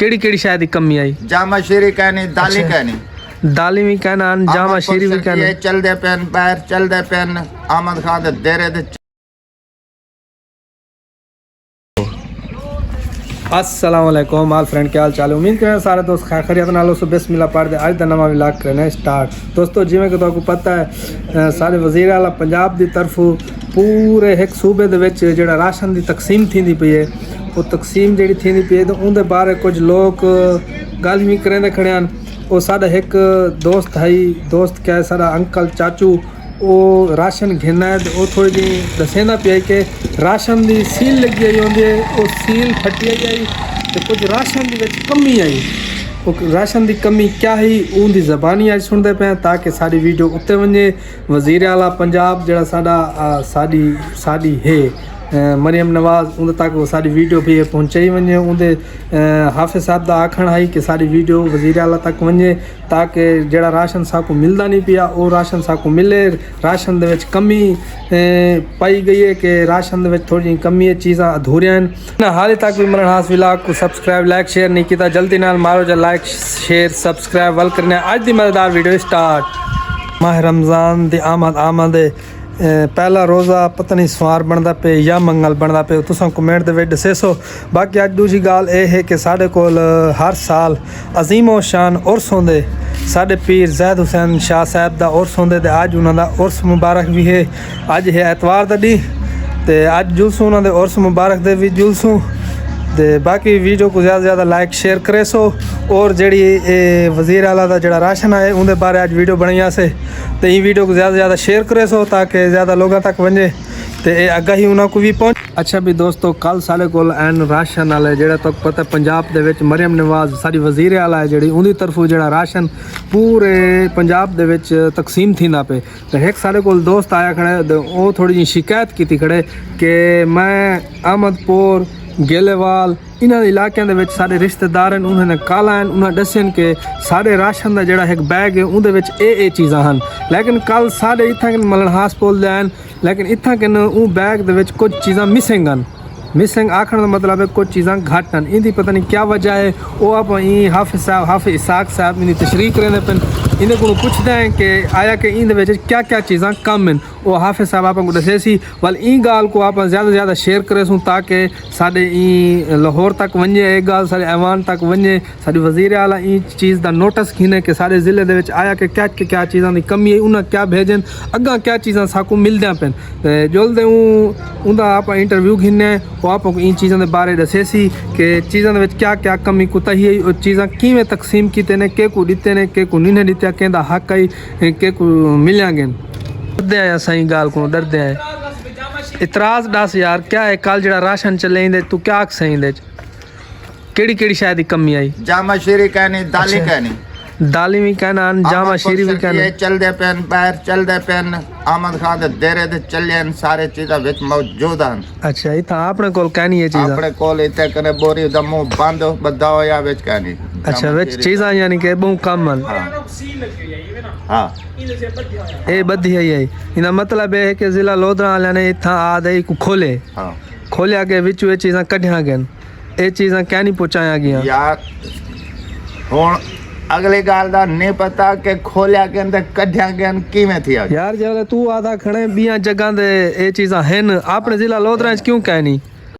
केड़ी केड़ी शायद कमी आई जामा शीरी कहनी दाली कहनी दाली भी कहना जामा शीरी भी कहना चलदे पेन बाहर चलदे पेन आमद खान दे देरे दे। अस्सलाम वालेकुम आल फ्रेंड क्या हाल चाल है। उम्मीद करें सारे दोस्त खैरियत नाल सो बिस्मिल्लाह पढ़ दे अज दा नवा व्लॉग करना स्टार्ट। दोस्तों जिवें कि तुहानू पता है सारे वज़ीर आला पंजाब दी तरफों पूरे एक सूबे दे विच जिहड़ा राशन दी तकसीम थींदी पई है वो तकसीम जिहड़ी थींदी पई है तो उनदे बारे कुछ लोग गल भी करेंदे खड़े हैं। वो साडा एक दोस्त है दोस्त क्या है साडा अंकल चाचू वो राशन घेना है तो थोड़ी जी दसेंदा पिया कि राशन की सील लगी आई होंदी है वो सील फटी आई तो कुछ राशन की कमी आई वो राशन की कमी क्या है उनकी ज़बानी अज सुनते पे ताकि साड़ी वीडियो उत्ते वने वज़ीर आला पंजाब जड़ा साडा साड़ी है मरियम नवाज़ उन तक वो सारी वीडियो भी पहुँचाई वने उनके हाफिज़ साहब का आखण है कि सारी वीडियो वज़ीर आला तक वने ताकि जड़ा राशन साकू मिलता नहीं पिया वो राशन साकू मिले। राशन दे विच कमी पाई गई है कि राशन दे विच थोड़ी कमी है चीज़ां अधूरियां हैं। हाले तक भी मेरे हास व्लॉग को सब्सक्राइब लाइक शेयर नहीं किया जल्दी नाल मारो जा लाइक शेयर सब्सक्राइब वल करने अज दी मज़ेदार वीडियो स्टार्ट। माह रमज़ान दी आमद पहला रोज़ा पता नहीं सवार बनता पे या मंगल बनता पे तुम कमेंट दे दसेसो। बाकी अज दूसरी गाल ये है कि साढ़े कोल हर साल अजीमो शान उर्स होंदे साढ़े पीर जैद हुसैन शाह साहब का उर्स होंदे ते अज उन्होंने उर्स मुबारक भी है। अज है एतवार का डी ते अज जुलसू उन्होंने उर्स मुबारक दे भी जुलसू ते बाकी वीडियो को ज़्यादा से ज़्यादा लाइक शेयर करे सो और जी वज़ीर आला का जड़ा राशन है उनके बारे अज वीडियो बनाई से तो ये वीडियो को ज़्यादा से ज़्यादा शेयर करे सो ताकि ज़्यादा लोगों तक वजे तो ये अगर ही उन्होंने को भी पहुँच। अच्छा भी दोस्तों कल साढ़े को एन राशन वाले जो तक पता पंजाब के विच मरियम नवाज़ सारी वज़ीर आला है जी उनकी तरफों जो राशन पूरे पंजाब के विच तकसीम थींदा पे तो एक साढ़े को दोस्त आया खड़े तो वो थोड़ी जी शिकायत की खड़े कि मैं अहमदपुर गेलेवाल इन्होंने इलाकों के सारे रिश्तेदार हैं उन्होंने काला हैं उन्हें दसन कि सारे राशन का जोड़ा एक बैग है उन्हें चीज़ां हैं लेकिन कल साढ़े इतना मलनहास बोलते हैं लेकिन इतना कि बैग के कुछ चीज़ां मिसिंग हैं। मिसिंग आखण का मतलब है कुछ चीज़ां घट हैं इनकी पता नहीं क्या वजह है वो आप हाफिज़ साहब हाफिज़ इसाक साहब इनकी तशरीह करेंदे पे इन्हें को पूछते हैं कि आया कि इन क्या क्या चीज़ां कम हैं वो हाफिज़ साहब आपको दसे सी वाल ई गाल को आप ज़्यादा से ज़्यादा शेयर करे सूँ ताकि साढ़े ई लाहौर तक वजे एक गाल सारे ऐवान तक वजे साड़ी वज़ीर आला ई चीज़ का नोटिस खीने कि सारे ज़िले दे विच आया कि क्या चीज़ां की कमी है उन्हें क्या भेजन अगर क्या चीज़ां साकू मिलदियां पेन जल्द उनका आप इंटरव्यू खीने वो आप इन चीज़ों के बारे दसे सी कि चीज़ों के क्या क्या कमी कुताही है और चीज़ां किवें तकसीम कीते ने के को दिते ने के को नहीं दित्या कहता हक आई के को मिलिया गए डरदे आया सही गाल को डरदे आए इतराज़ दस यार क्या है कल जरा राशन चले इंदे तू क्या सही इंदे केड़ी शायद कमी आई जामा शीरी कहनी दाली कहनी दाली भी कहना जामा शीरी भी कहना चलदे पेन बाहर चलदे पेन आमद खान दे देरे दे चले सारे चीज़ां विच मौजूद हैं। अच्छा इतना आपने कोल कहनी है चीज़ अपने कोल इते कने बोरी दा मुंह बंद बदा होया विच कहनी। अच्छा विच चीज़ां यानी कि बहु कम हैं। हां ए बधी है इना मतलब है कि जिला लोधरा वाले ने इथा आ दे को खोले हां खोलिया के विच वे चीज़ां कढिया गन ए चीज़ां क्या नहीं पहुंचाया गया यार हुन अगली गाल दा नहीं पता कि खोलिया के अंदर कढिया गन किवें थी यार जब तू आधा खड़े बिया जगह दे ए चीज़ां हैं अपने जिला लोधरा क्यों कहनी